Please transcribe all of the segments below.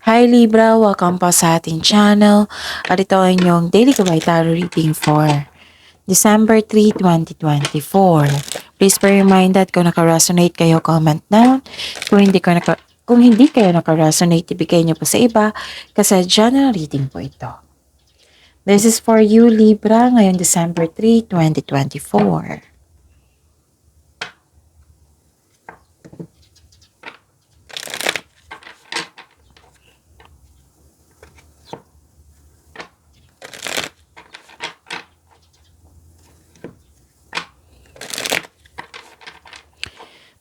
Hi Libra, welcome po sa ating channel at ito ay inyong daily Gabay Tarot reading for December 3, 2024. Please bear in mind that kung naka-resonate kayo, comment down. Kung hindi kayo naka-resonate, ibigay niyo po sa iba kasi general reading po ito. This is for you Libra ngayong December 3, 2024.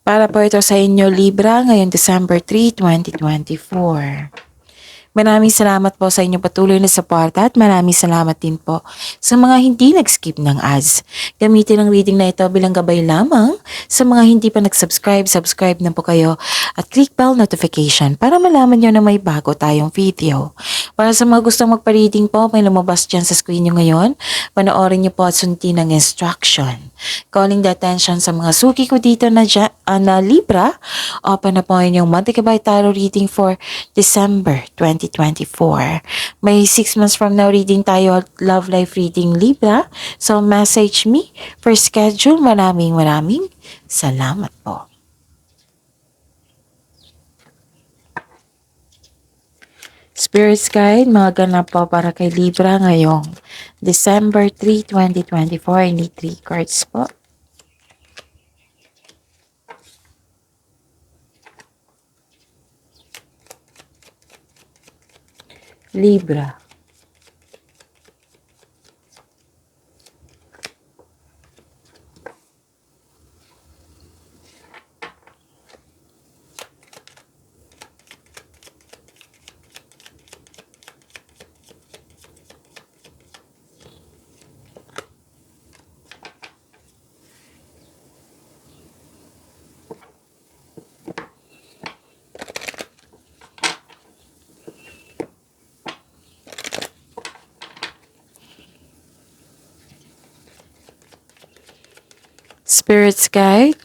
Para po ito sa inyo Libra ngayong December 3, 2024. Maraming salamat po sa inyong patuloy na suporta at maraming salamat din po sa mga hindi nag-skip ng ads. Gamitin ang reading na ito bilang gabay lamang sa mga hindi pa nag-subscribe, subscribe na po kayo at click bell notification para malaman nyo na may bago tayong video. Para sa mga gustong magpa-reading po, may lumabas dyan sa screen nyo ngayon. Panoorin nyo po at sundin ang instruction. Calling the attention sa mga suki ko dito na Libra, open na po yung Monthly Gabay Tarot reading for December 2024. May 6 months from now reading tayo at love life reading Libra. So message me for schedule. Maraming salamat po. Spirits Guide, mga ganap po para kay Libra ngayong December 3, 2024. I need 3 cards po. Libra. Spirits Guide,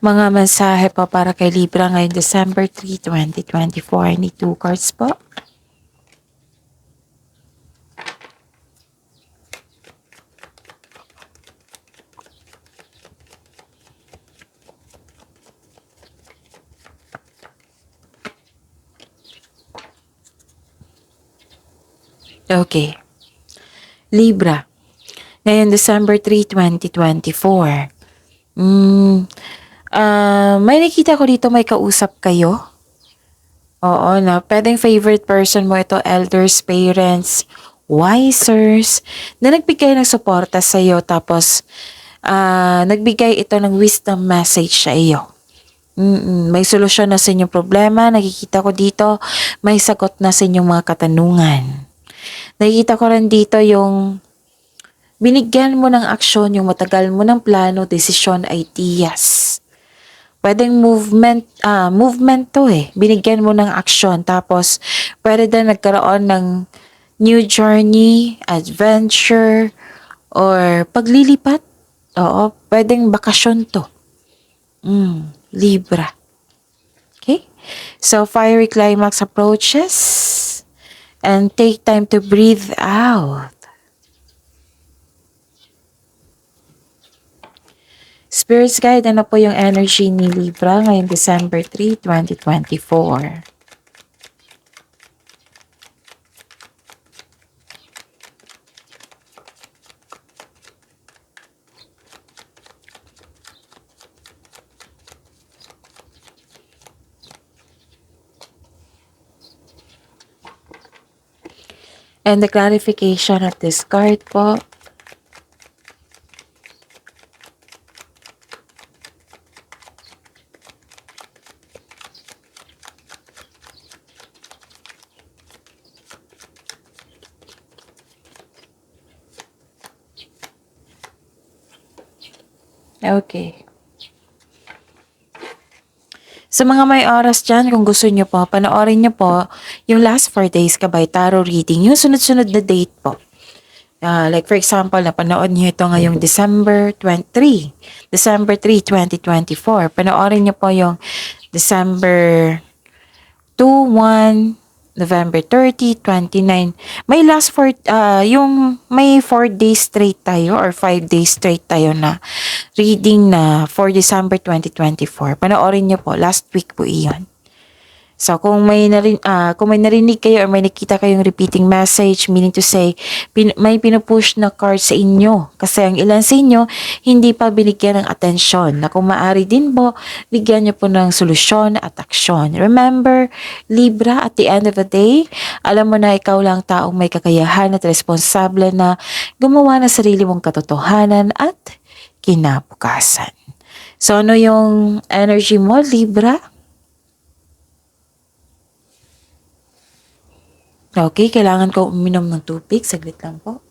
mga mensahe po para kay Libra ngayong December 3, 2024. I need 2 cards po. Okay. Libra, ngayon December 3, 2024. May nakita ko dito may kausap kayo. Oo na, pwedeng favorite person mo ito, elders, parents, wisers, na nagbigay ng suporta sa iyo tapos nagbigay ito ng wisdom message sa iyo. May solusyon na sa inyong problema, nakikita ko dito, may sagot na sa inyong mga katanungan. Nakikita ko rin dito yung binigyan mo ng aksyon, yung matagal mo ng plano, desisyon, ideas. Pwedeng movement to eh. Binigyan mo ng aksyon. Tapos, pwede din nagkaroon ng new journey, adventure, or paglilipat. Oo, pwedeng bakasyon to. Libra. Okay? So, fiery climax approaches. And take time to breathe out. Spirits Guide, ano po yung energy ni Libra ngayong December 3, 2024? And the clarification of this card po. Okay. Sa mga may oras dyan, kung gusto nyo po, panoorin nyo po yung last 4 days Gabay Tarot reading, yung sunod-sunod na date po. Like for example, napanood nyo ito ngayong December 3, 2024. Panoorin nyo po yung December 2, 1, November 30, 29. May last for, yung may 4 days straight tayo or 5 days straight tayo na reading na for December 2024. Panoorin niyo po, last week po iyon. So, kung may narinig kayo or may nakita kayong repeating message, meaning to say, may pinupush na card sa inyo. Kasi ang ilan sa inyo, hindi pa binigyan ng atensyon. Na kung maaari din po, bigyan nyo po ng solusyon at aksyon. Remember, Libra, at the end of the day, alam mo na ikaw lang taong may kakayahan at responsable na gumawa ng sarili mong katotohanan at kinabukasan. So, ano yung energy mo, Libra? Okay, kailangan ko uminom ng tubig. Saglit lang po.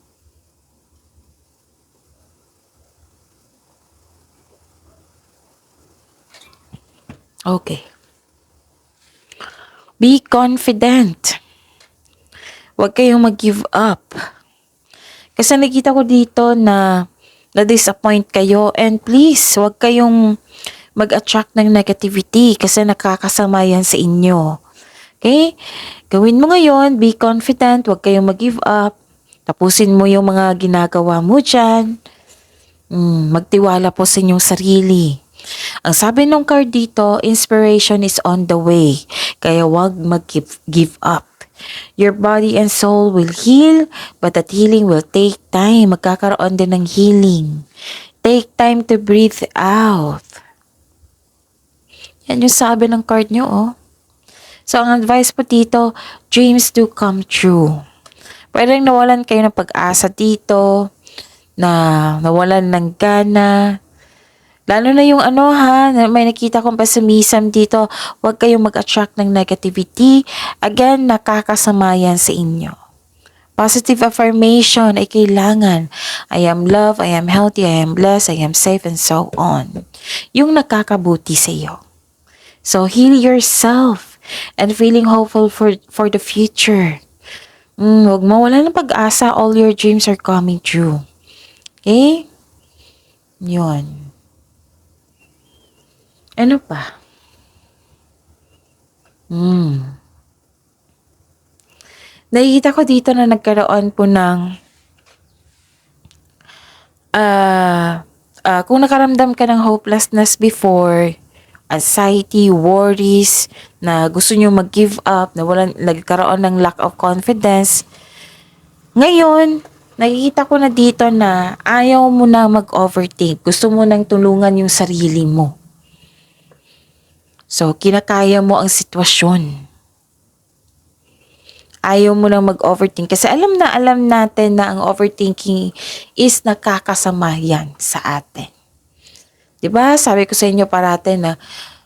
Okay. Be confident. Huwag kayong mag-give up. Kasi nakita ko dito na na-disappoint kayo, and please, huwag kayong mag-attract ng negativity kasi nakakasama yan sa inyo. Okay? Gawin mo ngayon, be confident, huwag kayong mag-give up. Tapusin mo yung mga ginagawa mo dyan. Magtiwala po sa inyong sarili. Ang sabi ng card dito, inspiration is on the way. Kaya huwag mag-give up. Your body and soul will heal, but that healing will take time. Magkakaroon din ng healing. Take time to breathe out. Yan yung sabi ng card nyo, oh. So, ang advice po dito, dreams do come true. Pwedeng nawalan kayo ng pag-asa dito, na nawalan ng gana. Lalo na yung may nakita kong pessimism dito, huwag kayong mag-attract ng negativity. Again, nakakasama yan sa inyo. Positive affirmation ay kailangan. I am loved, I am healthy, I am blessed, I am safe, and so on. Yung nakakabuti sa iyo. So, heal yourself and feeling hopeful for the future. Huwag mawala ng pag-asa. All your dreams are coming true. Okay? Yun. Ano pa? Nakikita ko dito na nagkaroon po ng kung nakaramdam ka ng hopelessness before, anxiety, worries, na gusto nyo mag-give up, na nagkaroon ng lack of confidence. Ngayon, nakikita ko na dito na ayaw mo na mag-overthink. Gusto mo nang tulungan yung sarili mo. So, kinakaya mo ang sitwasyon. Ayaw mo nang mag-overthink. Kasi alam natin na ang overthinking is nakakasama yan sa atin. Diba? Sabi ko sa inyo parate na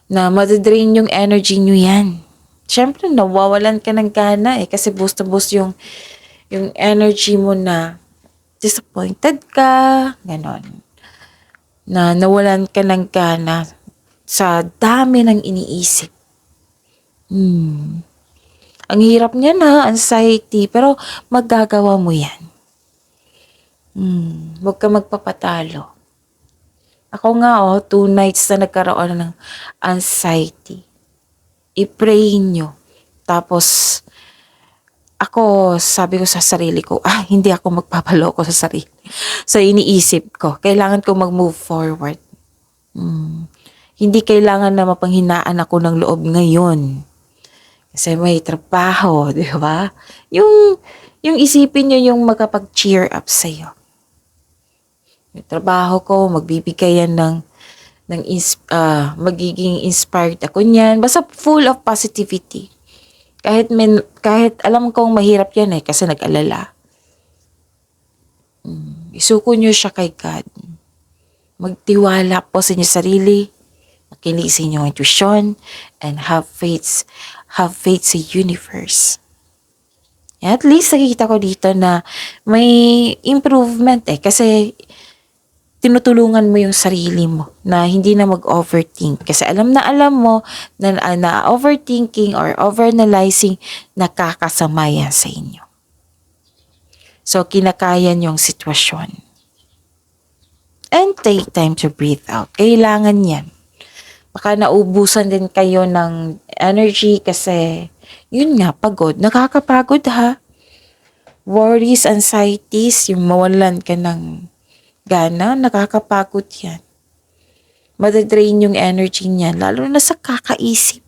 madadrain yung energy nyo yan. Siyempre, nawawalan ka ng gana kasi boost na boost yung energy mo na disappointed ka, ganon. Na nawalan ka ng gana sa dami ng iniisip. Ang hirap niya na, anxiety, pero magagawa mo yan. Huwag ka magpapatalo. Ako nga 2 nights na nagkaroon ng anxiety. I-pray nyo. Tapos, ako, sabi ko sa sarili ko, hindi ako magpapaloko sa sarili. So, iniisip ko, kailangan ko mag-move forward. Hindi kailangan na mapanghinaan ako ng loob ngayon. Kasi may trabaho, di ba? Yung isipin nyo yung makapag-cheer up sa'yo. Yung trabaho ko, magbibigay yan magiging inspired ako niyan. Basta full of positivity. Kahit alam kong mahirap yan kasi nag-alala. Isuko nyo siya kay God. Magtiwala po sa inyo sarili. Makinig sa inyong intuition. And have faith sa universe. At least nakikita ko dito na may improvement kasi tinutulungan mo yung sarili mo na hindi na mag-overthink. Kasi alam mo na overthinking or overanalyzing nakakasama yan sa inyo. So, kinakaya yung sitwasyon. And take time to breathe out. Kailangan yan. Baka naubusan din kayo ng energy kasi, yun nga, pagod. Nakakapagod ha. Worries, anxieties, yung mawalan ka ng gana, nakakapagod yan. Madadrain yung energy niyan, lalo na sa kakaisip.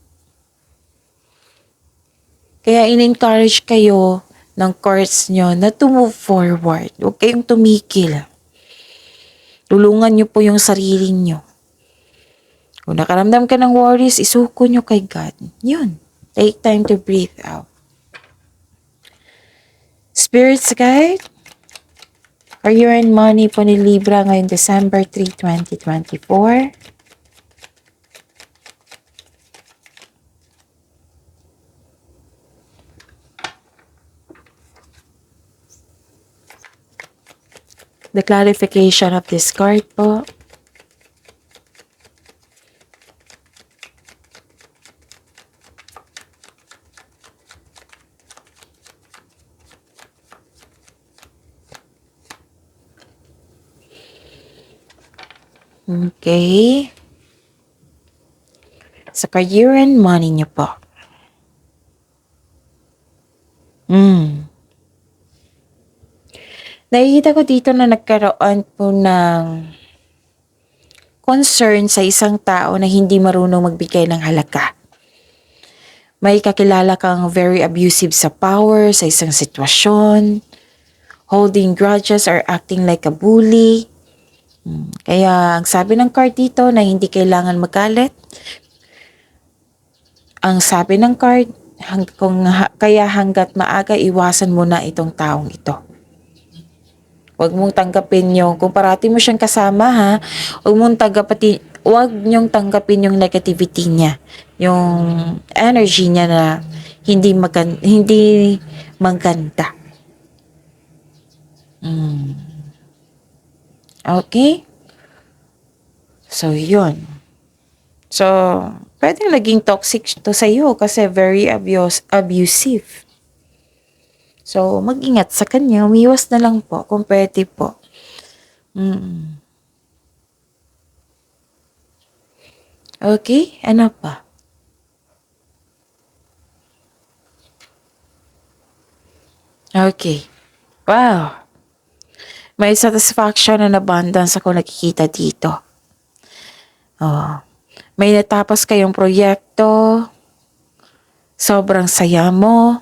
Kaya in-encourage kayo ng cards nyo na to move forward. Huwag kayong tumigil. Tulungan nyo po yung sarili nyo. Kung nakaramdam ka ng worries, isuko nyo kay God. Yun. Take time to breathe out. Spirits guide, career and money po ni Libra ngayong December 3, 2024. The clarification of this card po. Okay. Sa career and money niyo po. Nakikita ko dito na nagkaroon po ng concern sa isang tao na hindi marunong magbigay ng halaga. May kakilala kang very abusive sa power sa isang sitwasyon, holding grudges or acting like a bully. Kaya ang sabi ng card dito na hindi kailangan magalit. Ang sabi ng card, kaya hanggat maaga iwasan mo na itong taong ito. Huwag mong tanggapin yung, kung parati mo siyang kasama ha, huwag niyong tanggapin yung negativity niya. Yung energy niya na hindi maganda. Okay? So, yun. So, pwedeng naging toxic to sa iyo kasi very abusive. So, mag-ingat sa kanya. Umiwas na lang po kung pwede po. Okay? Ano pa? Okay. Wow. May satisfaction and abundance ako nakikita dito. May natapos kayong proyekto. Sobrang saya mo.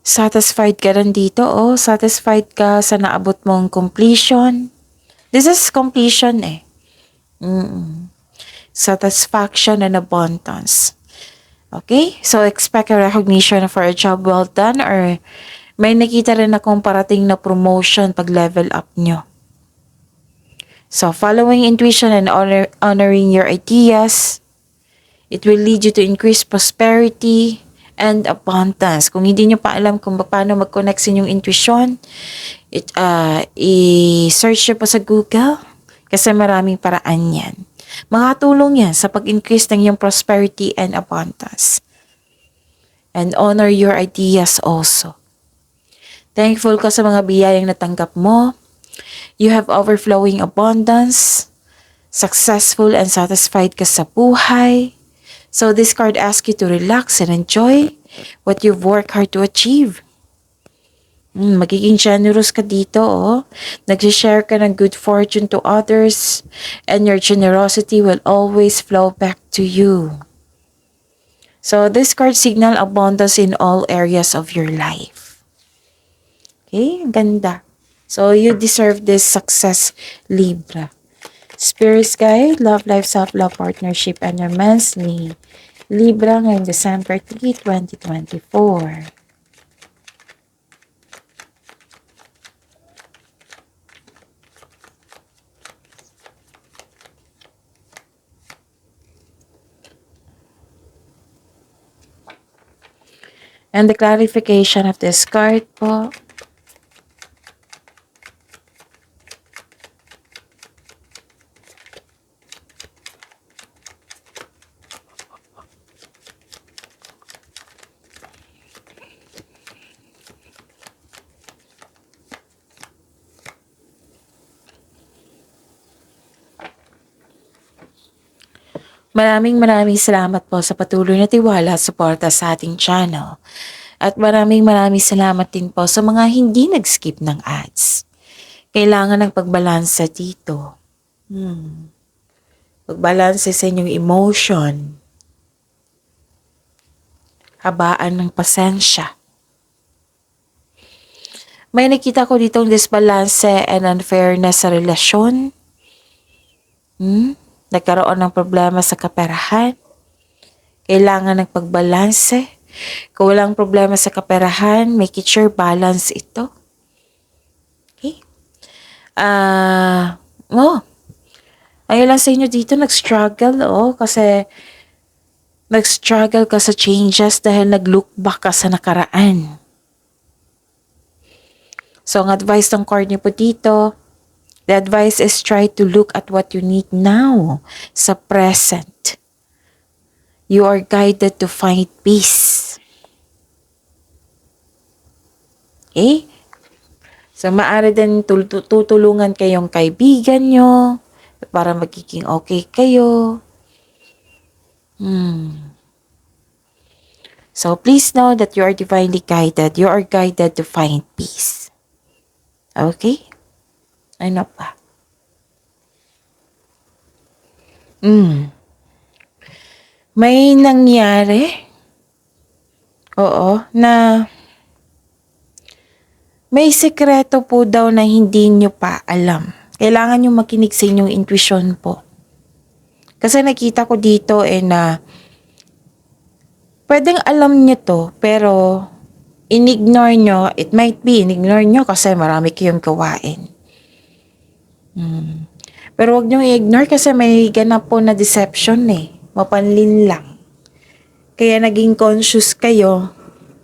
Satisfied ka rin dito, Satisfied ka sa naabot mong completion. This is completion eh. Satisfaction and abundance. Okay? So, expect a recognition for a job well done or may nakita rin akong parating na promotion pag level up nyo. So, following intuition and honoring your ideas, it will lead you to increased prosperity and abundance. Kung hindi nyo pa alam kung paano mag-connect sa inyong intuition, i-search nyo pa sa Google kasi maraming paraan yan. Makatulong yan sa pag-increase ng iyong prosperity and abundance. And honor your ideas also. Thankful ka sa mga biyayang natanggap mo. You have overflowing abundance. Successful and satisfied ka sa buhay. So this card asks you to relax and enjoy what you've worked hard to achieve. Magiging generous ka dito, Nag-share ka ng good fortune to others and your generosity will always flow back to you. So this card signal abundance in all areas of your life. Okay, ang ganda. So you deserve this success, Libra. Spirits guide, love, life, self-love, partnership, and romance ni Libra ngayong December 3, 2024. And the clarification of this card po. Maraming salamat po sa patuloy na tiwala at suporta sa ating channel. At maraming salamat din po sa mga hindi nag-skip ng ads. Kailangan ng pagbalansa dito. Pagbalanse sa inyong emotion. Habaan ng pasensya. May nakita ko ditong disbalance and unfairness sa relasyon. Nagkaroon ng problema sa kaperahan. Kailangan ng pagbalanse. Kung walang problema sa kaperahan, make it sure balance ito. Okay? Ayun lang sa inyo dito, nag-struggle, kasi nag-struggle ka sa changes dahil nag-look back ka sa nakaraan. So, ang advice ng card niyo po dito, the advice is try to look at what you need now, sa present. You are guided to find peace. Okay? So, maaari din tutulungan kayong kaibigan nyo para magiging okay kayo. So, please know that you are divinely guided. You are guided to find peace. Okay? Ano pa? May nangyari. Na may sekreto po daw na hindi nyo pa alam. Kailangan nyo makinig sa inyong intuition po. Kasi nakita ko dito na pwedeng alam nyo to, pero in-ignore nyo. It might be in-ignore nyo kasi marami kayong gawain. Pero wag nyo i-ignore kasi may ganap po na deception mapanlin lang. Kaya naging conscious kayo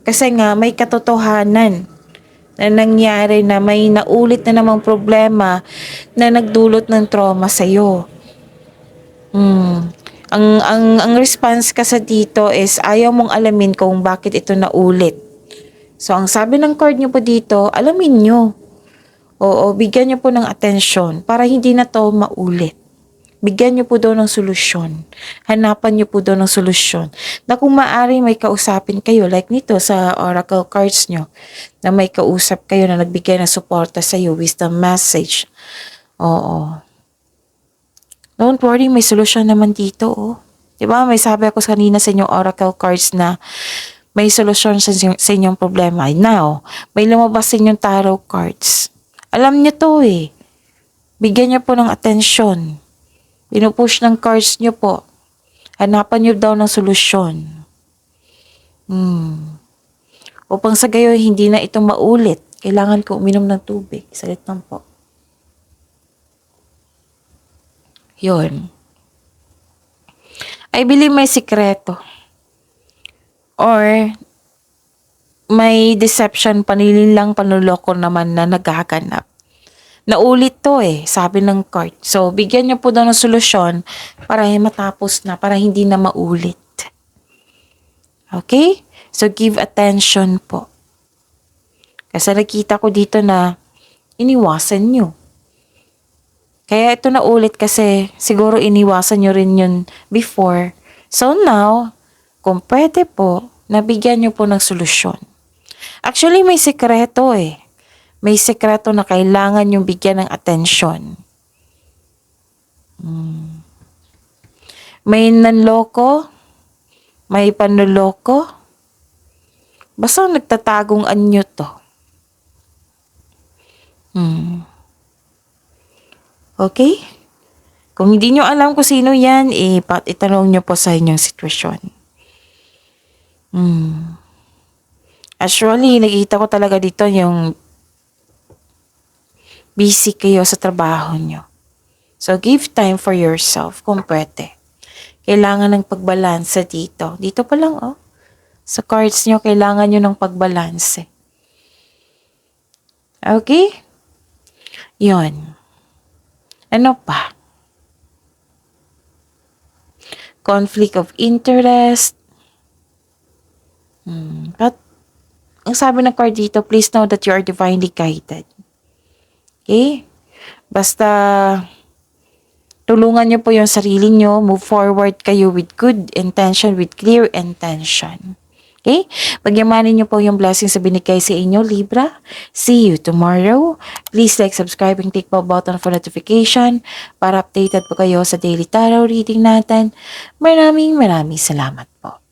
kasi nga may katotohanan na nangyari na may naulit na namang problema na nagdulot ng trauma sa'yo. Ang response kasi dito is ayaw mong alamin kung bakit ito naulit. So, ang sabi ng card nyo po dito, alamin nyo. Bigyan nyo po ng atensyon para hindi na to maulit. Bigyan nyo po daw ng solusyon. Hanapan nyo po daw ng solusyon. Na kung maaari may kausapin kayo, like nito sa oracle cards nyo, na may kausap kayo na nagbigay ng suporta sa iyo, wisdom message. Don't worry, may solusyon naman dito. Diba? May sabi ako kanina sa inyong oracle cards na may solusyon sa inyong problema. Now, may lumabas sa inyong tarot cards. Alam niyo to Bigyan niyo po ng atensyon. Pinupush ng cards niyo po. Hanapan niyo daw ng solusyon. Upang sa gayon hindi na ito maulit, kailangan ko uminom ng tubig. Salit lang po. Yun. I believe may sikreto. Or may deception, panlilinlang, panluloko naman na naghaganap. Naulit to sabi ng card. So, bigyan niyo po daw ng solusyon para matapos na, para hindi na maulit. Okay? So, give attention po. Kasi nakita ko dito na iniwasan niyo. Kaya ito naulit kasi siguro iniwasan niyo rin yun before. So, now, kung pwede po, nabigyan niyo po ng solusyon. Actually, may sekreto May sekreto na kailangan yung bigyan ng atensyon. May nanloko, may panloloko. Basta nagtatagong anyo to. Okay? Kung hindi nyo alam kung sino yan, itanong nyo po sa inyong sitwasyon. Actually, nakita ko talaga dito yung busy kayo sa trabaho nyo. So, give time for yourself kung pwede. Kailangan ng pagbalanse dito. Dito pa lang, sa cards nyo, kailangan nyo ng pagbalanse. Okay? Yun. Ano pa? Conflict of interest. But, ang sabi ng card dito, please know that you are divinely guided. Okay? Basta, Tulungan niyo po yung sarili niyo. Move forward kayo with good intention, with clear intention. Okay? Pagyamanin niyo po yung blessings sa binigay sa inyo, Libra. See you tomorrow. Please like, subscribe, and click po button for notification para updated po kayo sa daily tarot reading natin. Maraming salamat po.